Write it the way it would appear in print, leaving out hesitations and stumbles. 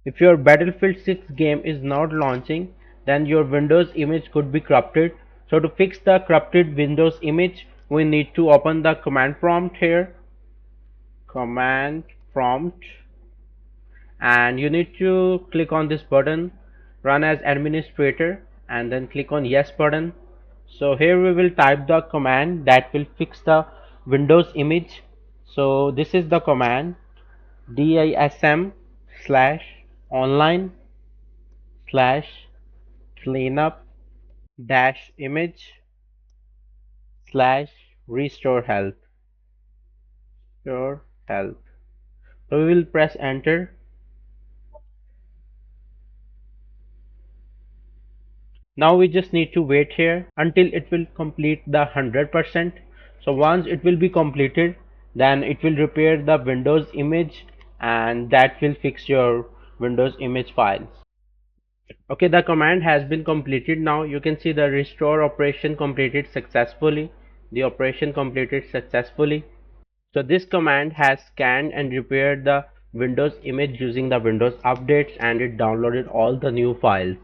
If your Battlefield 6 game is not launching, then your Windows image could be corrupted. So to fix the corrupted Windows image, we need to open the command prompt here, command prompt, and you need to click on this button, run as administrator, and then click on yes button. So here we will type the command that will fix the Windows image. So this is the command, DISM slash online slash cleanup dash image slash restore health. Restore health. So we will press enter. Now we just need to wait here until it will complete the 100%. So once it will be completed, then it will repair the Windows image, and that will fix your Windows image files. Okay, the command has been completed. Now you can see the restore operation completed successfully. The operation completed successfully. So this command has scanned and repaired the Windows image using the Windows updates, and it downloaded all the new files.